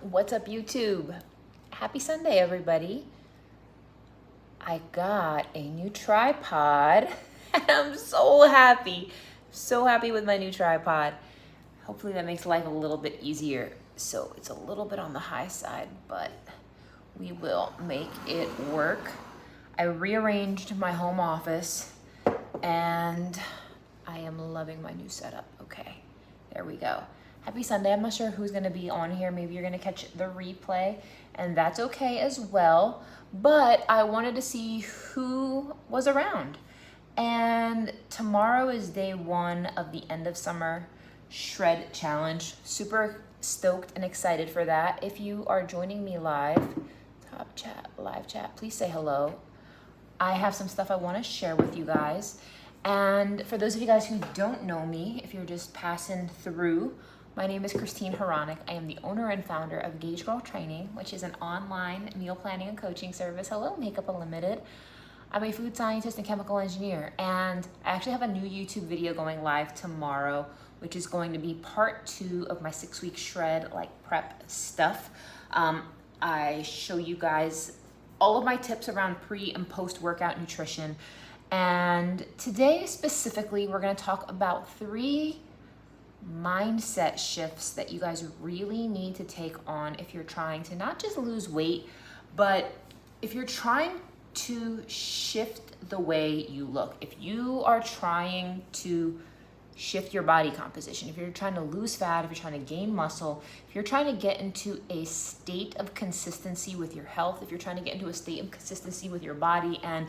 What's up, YouTube? Happy Sunday, everybody. I got a new tripod and I'm so happy with my new tripod. Hopefully that makes life a little bit easier. So it's a little bit on the high side, but we will make it work. I rearranged my home office and I am loving my new setup. Okay, there we go. Happy Sunday. I'm not sure who's gonna be on here. Maybe you're gonna catch the replay, and that's okay as well. But I wanted to see who was around. And tomorrow is day one of the end of summer shred challenge. Super stoked and excited for that. If you are joining me live, top chat, live chat, please say hello. I have some stuff I want to share with you guys. And for those of you guys who don't know me, if you're just passing through, my name is Christine Haranek. I am the owner and founder of Gauge Girl Training, which is an online meal planning and coaching service. Hello, Makeup Unlimited. I'm a food scientist and chemical engineer, and I actually have a new YouTube video going live tomorrow, which is going to be part 2 of my 6-week shred prep stuff. I show you guys all of my tips around pre and post workout nutrition. And today specifically, we're going to talk about 3 mindset shifts that you guys really need to take on if you're trying to not just lose weight, but if you're trying to shift the way you look. If you are trying to shift your body composition, if you're trying to lose fat, if you're trying to gain muscle, if you're trying to get into a state of consistency with your health, if you're trying to get into a state of consistency with your body, and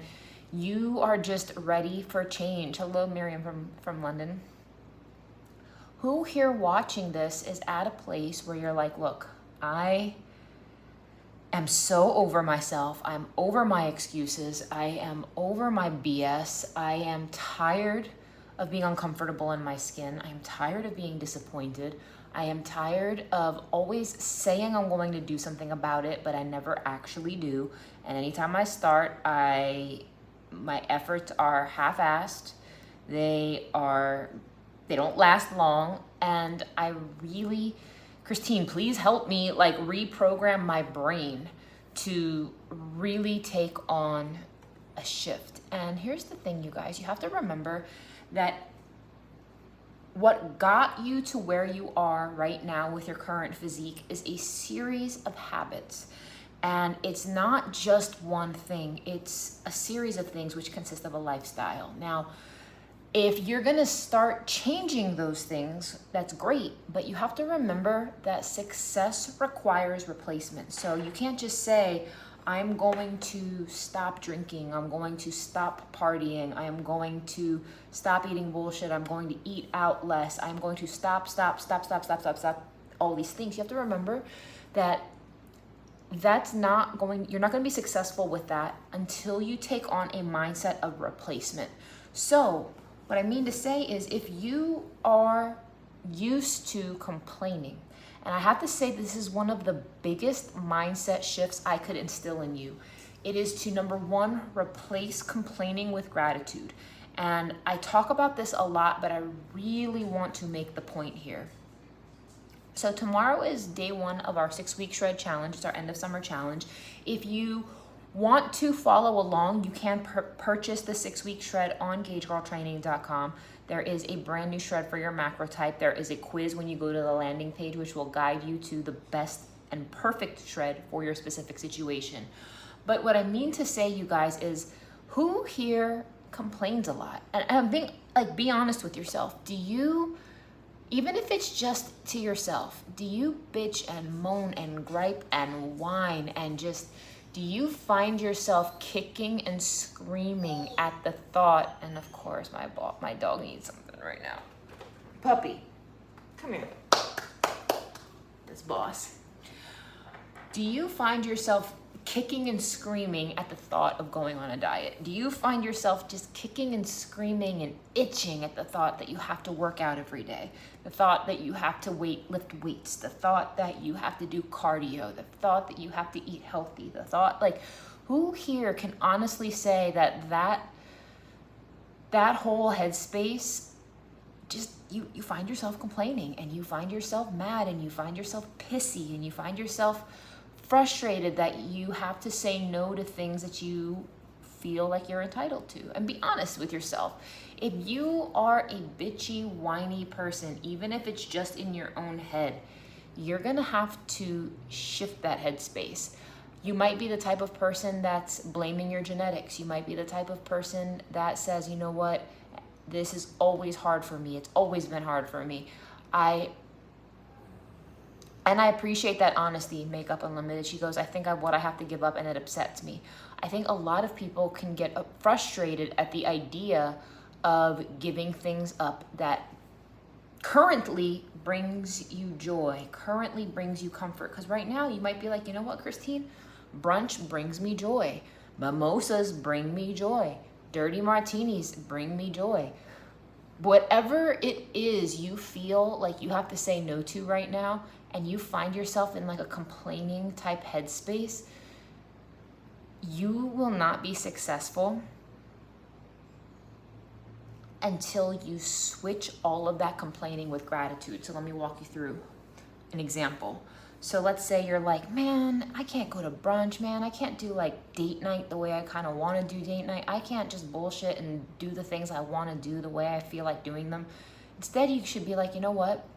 you are just ready for change. Hello, Miriam from London. Who here watching this is at a place where you're like, look, I am so over myself. I'm over my excuses. I am over my BS. I am tired of being uncomfortable in my skin. I am tired of being disappointed. I am tired of always saying I'm going to do something about it, but I never actually do. And anytime I start, my efforts are half-assed. They don't last long. And I really, Christine, please help me reprogram my brain to really take on a shift. And here's the thing, you guys, you have to remember that what got you to where you are right now with your current physique is a series of habits. And it's not just one thing, it's a series of things which consist of a lifestyle. Now, if you're gonna start changing those things, that's great, but you have to remember that success requires replacement. So you can't just say, I'm going to stop drinking, I'm going to stop partying, I am going to stop eating bullshit, I'm going to eat out less, I'm going to stop all these things. You have to remember that you're not going to be successful with that until you take on a mindset of replacement. So what I mean to say is, if you are used to complaining, and I have to say this is one of the biggest mindset shifts I could instill in you, it is to, number 1, replace complaining with gratitude. And I talk about this a lot, but I really want to make the point here. So tomorrow is day 1 of our 6-week shred challenge. It's our end of summer challenge. If you want to follow along, you can purchase the 6-week shred on GaugeGirlTraining.com. There is a brand new shred for your macro type. There is a quiz when you go to the landing page, which will guide you to the best and perfect shred for your specific situation. But what I mean to say, you guys, is who here complains a lot? And I'm being be honest with yourself. Do you, even if it's just to yourself, do you bitch and moan and gripe and whine and just, do you find yourself kicking and screaming at the thought? And of course, my dog needs something right now. Puppy, come here. This boss. Do you find yourself kicking and screaming at the thought of going on a diet? Do you find yourself just kicking and screaming and itching at the thought that you have to work out every day? The thought that you have to lift weights, the thought that you have to do cardio, the thought that you have to eat healthy, the thought, who here can honestly say that whole headspace just you find yourself complaining, and you find yourself mad, and you find yourself pissy, and you find yourself frustrated that you have to say no to things that you feel like you're entitled to. And be honest with yourself. If you are a bitchy, whiny person, even if it's just in your own head, you're gonna have to shift that headspace. You might be the type of person that's blaming your genetics. You might be the type of person that says, you know what, this is always hard for me. It's always been hard for me. And I appreciate that honesty, Makeup Unlimited. She goes, I think what I have to give up, and it upsets me. I think a lot of people can get frustrated at the idea of giving things up that currently brings you joy, currently brings you comfort. Because right now you might be like, you know what, Christine? Brunch brings me joy. Mimosas bring me joy. Dirty martinis bring me joy. Whatever it is you feel like you have to say no to right now, and you find yourself in like a complaining type headspace, you will not be successful until you switch all of that complaining with gratitude. So let me walk you through an example. So let's say you're like, man, I can't go to brunch, man. I can't do like date night the way I kind of want to do date night. I can't just bullshit and do the things I want to do the way I feel like doing them. Instead, you should be like, you know what?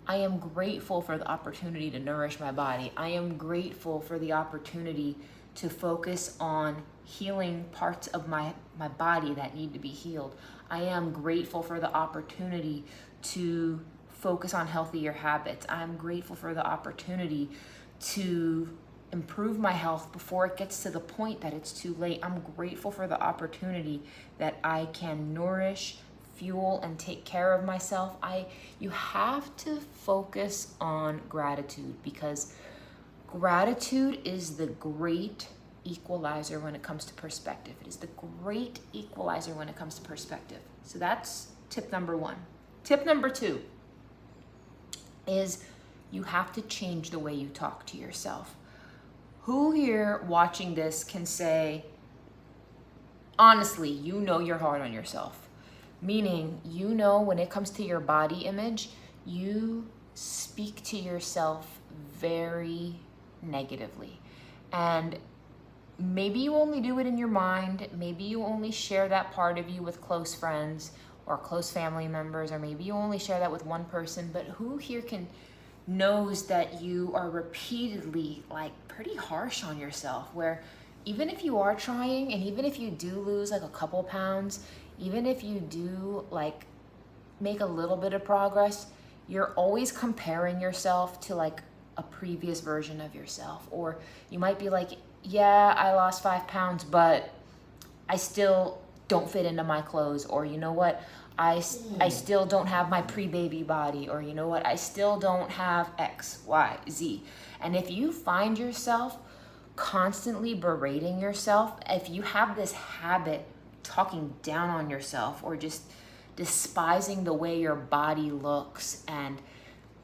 I am grateful for the opportunity to nourish my body. I am grateful for the opportunity to focus on healing parts of my body that need to be healed. I am grateful for the opportunity to focus on healthier habits. I'm grateful for the opportunity to improve my health before it gets to the point that it's too late. I'm grateful for the opportunity that I can nourish, fuel, and take care of myself. You have to focus on gratitude, because gratitude is the great equalizer when it comes to perspective. It is the great equalizer when it comes to perspective. So that's tip number 1. Tip number 2 is you have to change the way you talk to yourself. Who here watching this can say, honestly, you know you're hard on yourself? Meaning, you know, when it comes to your body image, you speak to yourself very negatively. And maybe you only do it in your mind. Maybe you only share that part of you with close friends or close family members, or maybe you only share that with one person. But who here knows that you are repeatedly like pretty harsh on yourself, where even if you are trying, and even if you do lose like a couple pounds, even if you do like make a little bit of progress, you're always comparing yourself to like a previous version of yourself. Or you might be like, yeah, I lost 5 pounds, but I still don't fit into my clothes. Or you know what, I still don't have my pre-baby body. Or you know what, I still don't have X, Y, Z. And if you find yourself constantly berating yourself, if you have this habit talking down on yourself, or just despising the way your body looks, and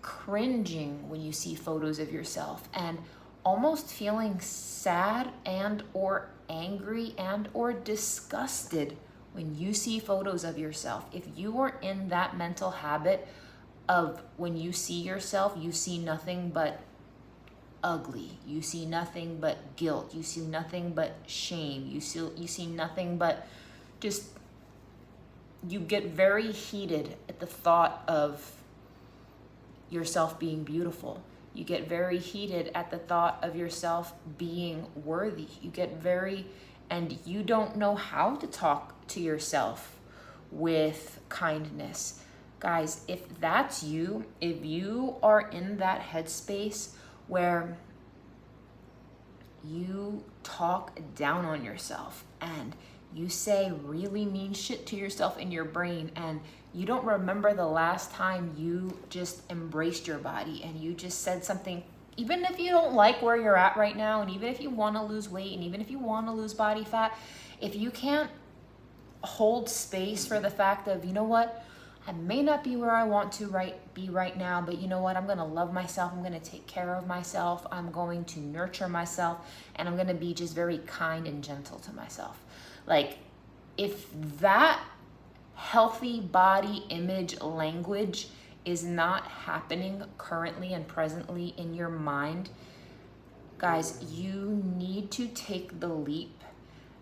cringing when you see photos of yourself, and almost feeling sad and or angry and or disgusted when you see photos of yourself, if you are in that mental habit of when you see yourself, you see nothing but ugly, you see nothing but guilt, you see nothing but shame, you see nothing but just, you get very heated at the thought of yourself being beautiful. You get very heated at the thought of yourself being worthy. You get and you don't know how to talk to yourself with kindness. Guys, if that's you, if you are in that headspace where you talk down on yourself and you say really mean shit to yourself in your brain, and you don't remember the last time you just embraced your body and you just said something, even if you don't like where you're at right now, and even if you want to lose weight, and even if you want to lose body fat, if you can't hold space for the fact of, you know what, I may not be where I want to be right now, but you know what, I'm going to love myself, I'm going to take care of myself, I'm going to nurture myself, and I'm going to be just very kind and gentle to myself. Like, if that healthy body image language is not happening currently and presently in your mind, guys, you need to take the leap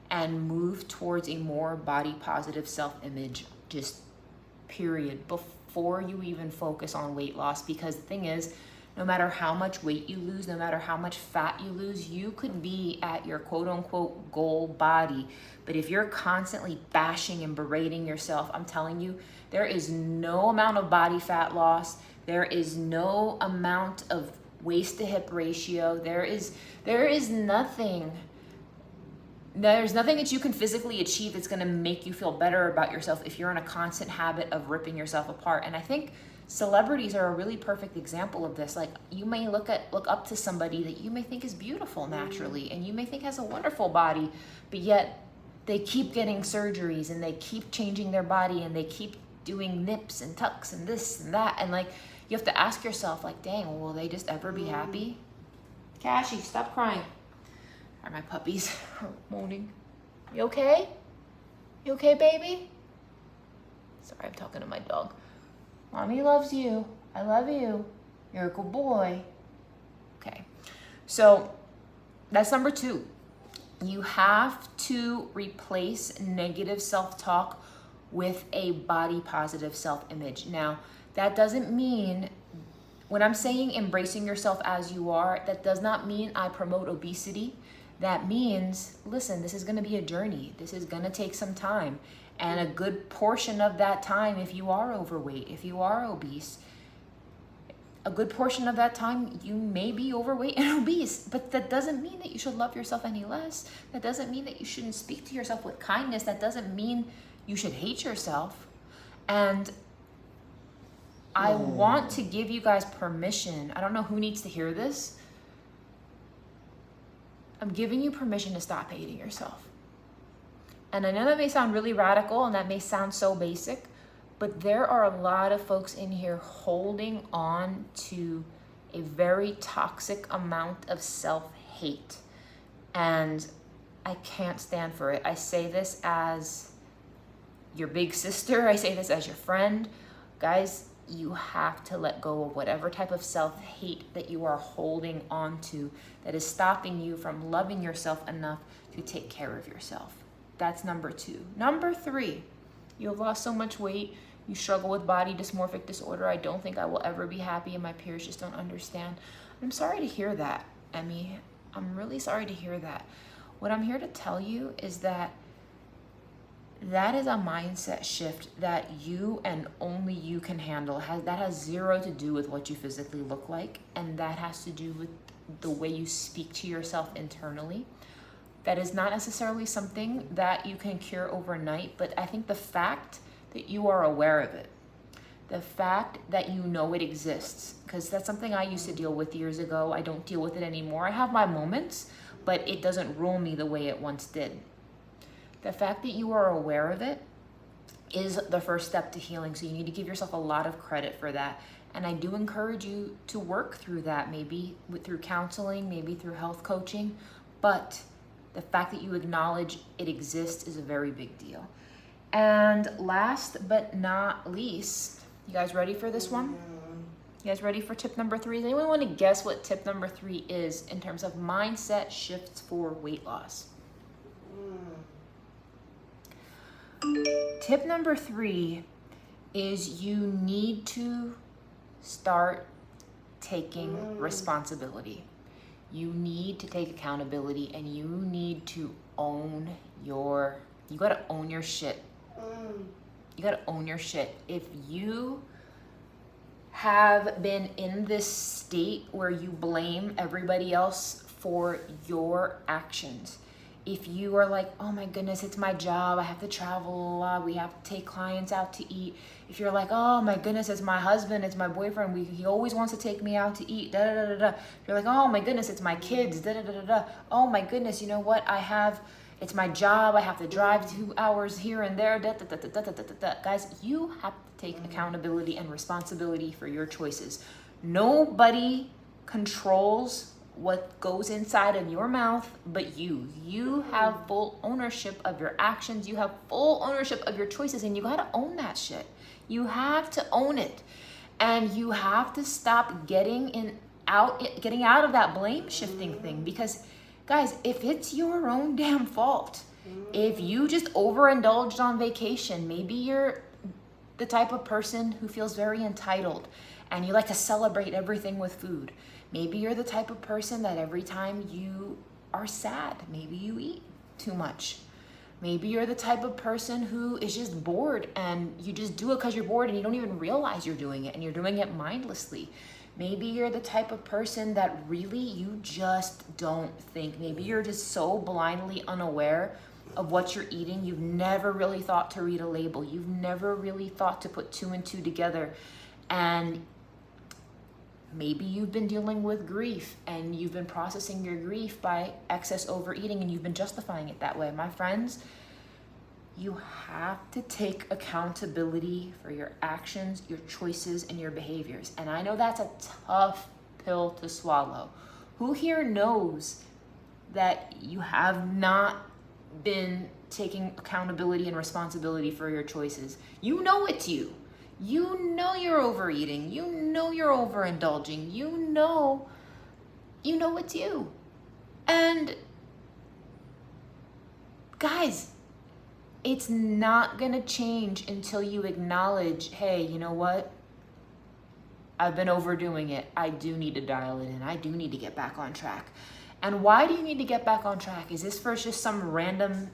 and move towards a more body positive self-image, just period, before you even focus on weight loss. Because the thing is, no matter how much weight you lose, no matter how much fat you lose, you could be at your quote unquote goal body. But if you're constantly bashing and berating yourself, I'm telling you, there is no amount of body fat loss. There is no amount of waist to hip ratio. There's nothing that you can physically achieve that's going to make you feel better about yourself if you're in a constant habit of ripping yourself apart. And I think celebrities are a really perfect example of this. Like, you may look up to somebody that you may think is beautiful naturally, and you may think has a wonderful body, but yet they keep getting surgeries and they keep changing their body and they keep doing nips and tucks and this and that. And like, you have to ask yourself, like, dang, will they just ever be happy? Cashy, stop crying. Are my puppies moaning? You okay? You okay, baby? Sorry, I'm talking to my dog. Mommy loves you. I love you. You're a good boy. Okay, so that's number 2. You have to replace negative self-talk with a body positive self-image. Now, that doesn't mean, when I'm saying embracing yourself as you are, that does not mean I promote obesity. That means, listen, this is going to be a journey. This is going to take some time. And a good portion of that time, if you are overweight, if you are obese, a good portion of that time you may be overweight and obese. But that doesn't mean that you should love yourself any less. That doesn't mean that you shouldn't speak to yourself with kindness. That doesn't mean you should hate yourself. And I want to give you guys permission. I don't know who needs to hear this. I'm giving you permission to stop hating yourself. And I know that may sound really radical and that may sound so basic, but there are a lot of folks in here holding on to a very toxic amount of self-hate. And I can't stand for it. I say this as your big sister. I say this as your friend. Guys, you have to let go of whatever type of self-hate that you are holding on to that is stopping you from loving yourself enough to take care of yourself. That's number 2. Number 3, you have lost so much weight. You struggle with body dysmorphic disorder. I don't think I will ever be happy, and my peers just don't understand. I'm sorry to hear that, Emmy. I'm really sorry to hear that. What I'm here to tell you is that that is a mindset shift that you and only you can handle. That has zero to do with what you physically look like, and that has to do with the way you speak to yourself internally. That is not necessarily something that you can cure overnight, but I think the fact that you are aware of it, the fact that you know it exists, because that's something I used to deal with years ago. I don't deal with it anymore. I have my moments, but it doesn't rule me the way it once did. The fact that you are aware of it is the first step to healing. So you need to give yourself a lot of credit for that. And I do encourage you to work through that, maybe through counseling, maybe through health coaching. But the fact that you acknowledge it exists is a very big deal. And last but not least, you guys ready for this one? You guys ready for tip number 3? Does anyone want to guess what tip number 3 is in terms of mindset shifts for weight loss? Tip number 3 is you need to start taking responsibility. You need to take accountability, and you need to own you gotta own your shit. You gotta own your shit. If you have been in this state where you blame everybody else for your actions, if you are like, oh my goodness, it's my job, I have to travel a lot, we have to take clients out to eat. If you're like, oh my goodness, it's my husband, it's my boyfriend, he always wants to take me out to eat, da da da da da. If you're like, oh my goodness, it's my kids, da da da da da. Oh my goodness, you know what, it's my job, I have to drive 2 hours here and there, da da da da da da da da. Guys, you have to take accountability and responsibility for your choices. Nobody controls what goes inside of your mouth, but you have full ownership of your actions. You have full ownership of your choices, and you got to own that shit. You have to own it, and you have to stop getting out of that blame shifting thing, because guys, if it's your own damn fault, if you just overindulged on vacation, maybe you're the type of person who feels very entitled and you like to celebrate everything with food. Maybe you're the type of person that every time you are sad, maybe you eat too much. Maybe you're the type of person who is just bored and you just do it because you're bored and you don't even realize you're doing it and you're doing it mindlessly. Maybe you're the type of person that really you just don't think. Maybe you're just so blindly unaware of what you're eating. You've never really thought to read a label. You've never really thought to put 2 and 2 together. And maybe you've been dealing with grief and you've been processing your grief by excess overeating and you've been justifying it that way. My friends, you have to take accountability for your actions, your choices, and your behaviors. And I know that's a tough pill to swallow. Who here knows that you have not been taking accountability and responsibility for your choices? You know it's you. You know you're overeating. You know you're overindulging. You know it's you. And guys, it's not gonna change until you acknowledge, hey, you know what? I've been overdoing it. I do need to dial it in. I do need to get back on track. And why do you need to get back on track? Is this for just some random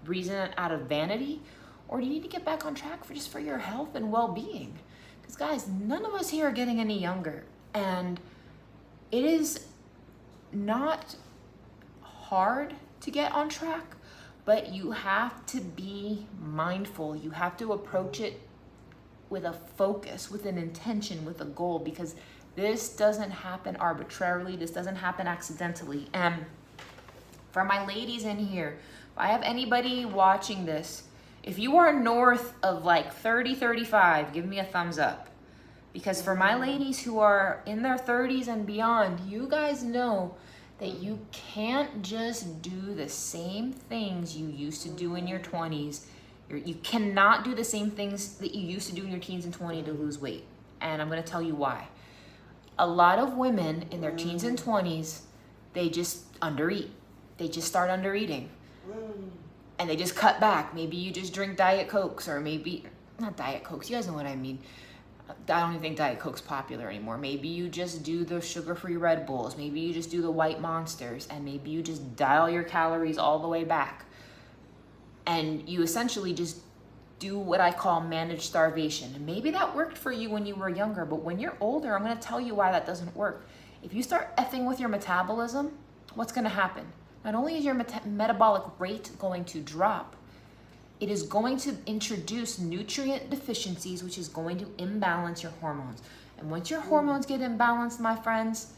reason out of vanity? Or do you need to get back on track for your health and well-being? Because guys, none of us here are getting any younger. And it is not hard to get on track, but you have to be mindful. You have to approach it with a focus, with an intention, with a goal, because this doesn't happen arbitrarily. This doesn't happen accidentally. And for my ladies in here, if I have anybody watching this, if you are north of like 30, 35, give me a thumbs up. Because for my ladies who are in their 30s and beyond, you guys know that you can't just do the same things you used to do in your 20s. You cannot do the same things that you used to do in your teens and 20s to lose weight. And I'm gonna tell you why. A lot of women in their teens and 20s, they just undereat. They just start undereating. And they just cut back. Maybe you just drink Diet Cokes, or maybe, not Diet Cokes, you guys know what I mean. I don't even think Diet Coke's popular anymore. Maybe you just do the sugar-free Red Bulls. Maybe you just do the white Monsters, and maybe you just dial your calories all the way back. And you essentially just do what I call managed starvation. And maybe that worked for you when you were younger, but when you're older, I'm gonna tell you why that doesn't work. If you start effing with your metabolism, what's gonna happen? Not only is your metabolic rate going to drop, it is going to introduce nutrient deficiencies, which is going to imbalance your hormones. And once your hormones get imbalanced, my friends,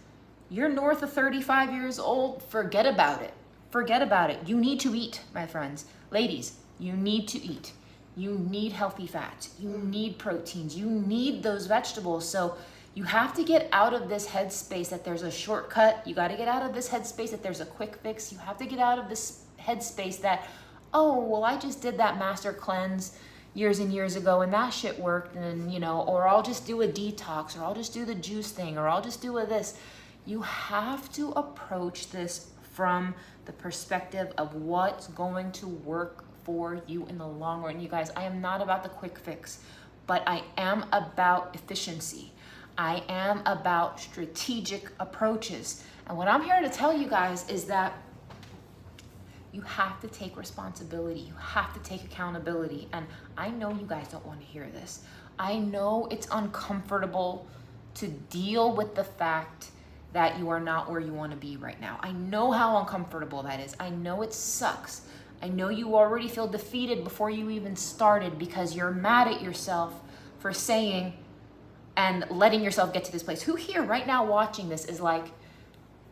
you're north of 35 years old, forget about it. Forget about it. You need to eat, my friends. Ladies, you need to eat. You need healthy fats. You need proteins. You need those vegetables. So you have to get out of this headspace that there's a shortcut. You got to get out of this headspace that there's a quick fix. You have to get out of this headspace that, oh, well, I just did that master cleanse years and years ago and that shit worked, and or I'll just do a detox, or I'll just do the juice thing, or I'll just do a this. You have to approach this from the perspective of what's going to work for you in the long run. You guys, I am not about the quick fix, but I am about efficiency. I am about strategic approaches. And what I'm here to tell you guys is that you have to take responsibility. You have to take accountability. And I know you guys don't want to hear this. I know it's uncomfortable to deal with the fact that you are not where you want to be right now. I know how uncomfortable that is. I know it sucks. I know you already feel defeated before you even started because you're mad at yourself for saying and letting yourself get to this place. Who here right now watching this is like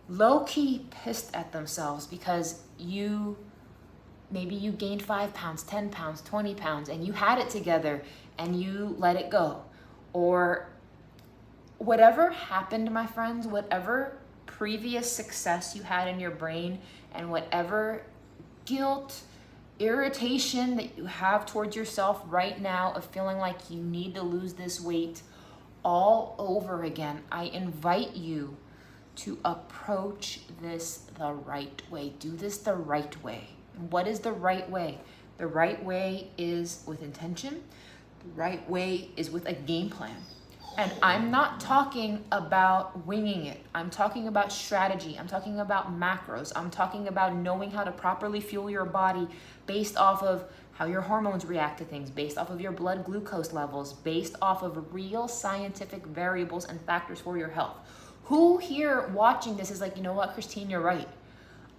low-key pissed at themselves because maybe you gained 5 pounds, 10 pounds, 20 pounds, and you had it together and you let it go? Or whatever happened, my friends, whatever previous success you had in your brain and whatever guilt, irritation that you have towards yourself right now of feeling like you need to lose this weight all over again, I invite you to approach this the right way. Do this the right way. And what is the right way? The right way is with intention. The right way is with a game plan. And I'm not talking about winging it. I'm talking about strategy. I'm talking about macros. I'm talking about knowing how to properly fuel your body based off of how your hormones react to things, based off of your blood glucose levels, based off of real scientific variables and factors for your health. Who here watching this is like, you know what, Christine, you're right.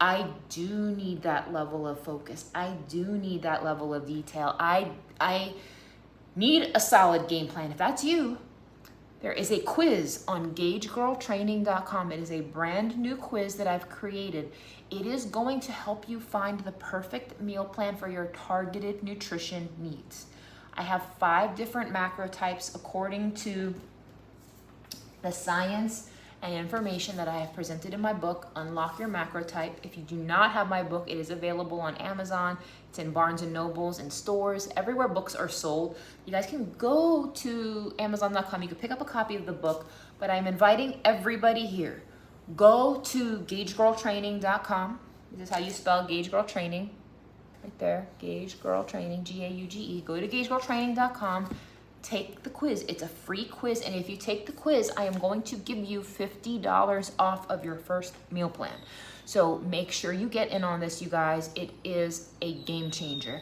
I do need that level of focus. I do need that level of detail. I need a solid game plan. If that's you, there is a quiz on GageGirlTraining.com. It is a brand new quiz that I've created. It is going to help you find the perfect meal plan for your targeted nutrition needs. I have 5 different macro types according to the science and information that I have presented in my book, Unlock Your Macro Type. If you do not have my book, it is available on Amazon. It's in Barnes & Nobles and stores, everywhere books are sold. You guys can go to Amazon.com. You can pick up a copy of the book, but I'm inviting everybody here. Go to GageGirlTraining.com. This is how you spell Gage Girl Training. Right there, Gage Girl Training, G-A-U-G-E. Go to GageGirlTraining.com. Take the quiz. It's a free quiz, and if you take the quiz, I am going to give you $50 off of your first meal plan. So make sure you get in on this, you guys. It is a game changer.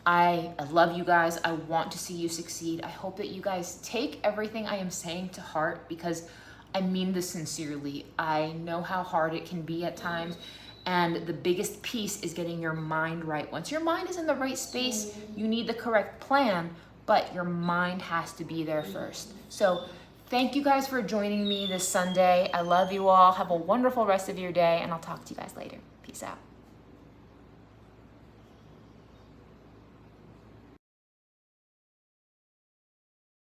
I love you guys. I want to see you succeed. I hope that you guys take everything I am saying to heart, because I mean this sincerely. I know how hard it can be at times, and the biggest piece is getting your mind right. Once your mind is in the right space, you need the correct plan, but your mind has to be there first. So thank you guys for joining me this Sunday. I love you all. Have a wonderful rest of your day, and I'll talk to you guys later. Peace out.